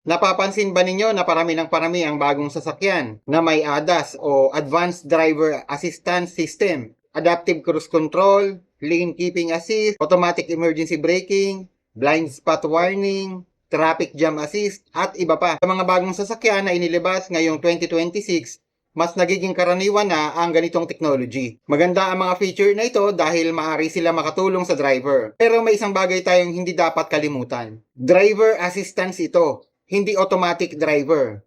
Napapansin ba ninyo na parami ng parami ang bagong sasakyan na may ADAS o Advanced Driver Assistance System, Adaptive Cruise Control, Lane Keeping Assist, Automatic Emergency Braking, Blind Spot Warning, Traffic Jam Assist, at iba pa. Sa mga bagong sasakyan na inilabas ngayong 2026, mas nagiging karaniwan na ang ganitong technology. Maganda ang mga feature na ito dahil maaari sila makatulong sa driver. Pero may isang bagay tayong hindi dapat kalimutan. Driver assistance ito, hindi automatic driver.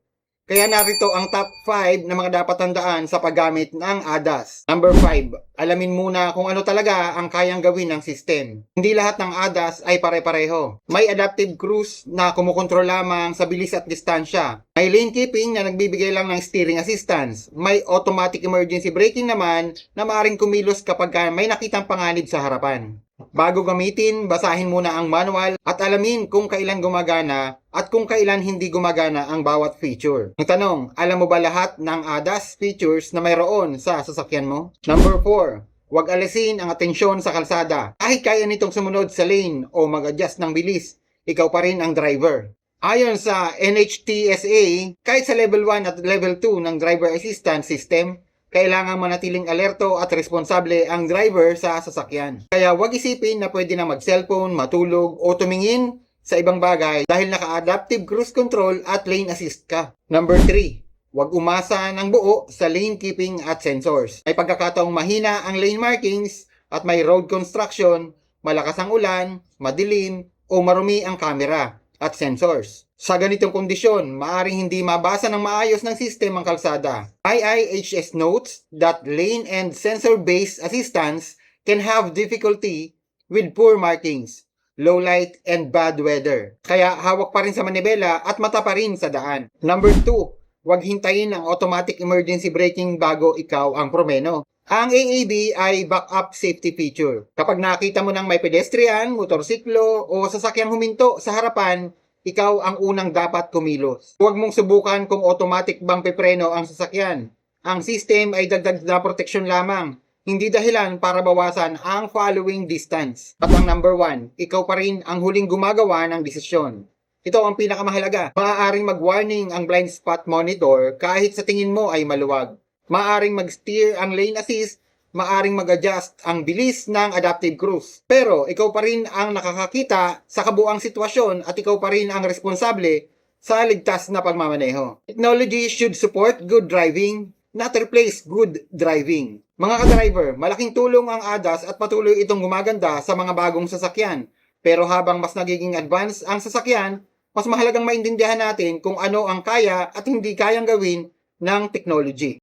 Kaya narito ang top 5 na mga dapat tandaan sa paggamit ng ADAS. Number 5, alamin muna kung ano talaga ang kayang gawin ng system. Hindi lahat ng ADAS ay pare-pareho. May adaptive cruise na kumukontrol lamang sa bilis at distansya. May lane keeping na nagbibigay lang ng steering assistance. May automatic emergency braking naman na maaaring kumilos kapag may nakitang panganib sa harapan. Bago gamitin, basahin muna ang manual at alamin kung kailan gumagana at kung kailan hindi gumagana ang bawat feature. Ang tanong, alam mo ba lahat ng ADAS features na mayroon sa sasakyan mo? Number 4, huwag alisin ang atensyon sa kalsada. Kahit kaya nitong sumunod sa lane o mag-adjust ng bilis, ikaw pa rin ang driver. Ayon sa NHTSA, kahit sa level 1 at level 2 ng driver assistance system, kailangan manatiling alerto at responsable ang driver sa sasakyan. Kaya huwag isipin na pwede na mag-cellphone, matulog o tumingin sa ibang bagay dahil naka-adaptive cruise control at lane assist ka. Number 3, huwag umasa ng buo sa lane keeping at sensors. May pagkakataong mahina ang lane markings at may road construction, malakas ang ulan, madilim o marumi ang camera at sensors. Sa ganitong kondisyon, maaaring hindi mabasa ng maayos ng sistem ang kalsada. IIHS notes that lane and sensor-based assistance can have difficulty with poor markings, low light, and bad weather. Kaya hawak pa rin sa manibela at mata pa rin sa daan. Number 2, huwag hintayin ang automatic emergency braking bago ikaw ang promeno. Ang AAB ay backup safety feature. Kapag nakita mo ng may pedestrian, motorsiklo, o sasakyang huminto sa harapan, ikaw ang unang dapat kumilos. Huwag mong subukan kung automatic bang pepreno ang sasakyan. Ang system ay dagdag na proteksyon lamang, hindi dahilan para bawasan ang following distance. At ang number 1, ikaw pa rin ang huling gumagawa ng desisyon. Ito ang pinakamahalaga. Maaaring mag-warning ang blind spot monitor kahit sa tingin mo ay maluwag. Maaaring mag-steer ang lane assist, maaaring mag-adjust ang bilis ng adaptive cruise. Pero ikaw pa rin ang nakakakita sa kabuang sitwasyon at ikaw pa rin ang responsable sa ligtas na pagmamaneho. Technology should support good driving, not replace good driving. Mga ka-driver, malaking tulong ang ADAS at patuloy itong gumaganda sa mga bagong sasakyan. Pero habang mas nagiging advanced ang sasakyan, mas mahalagang maintindihan natin kung ano ang kaya at hindi kayang gawin ng technology.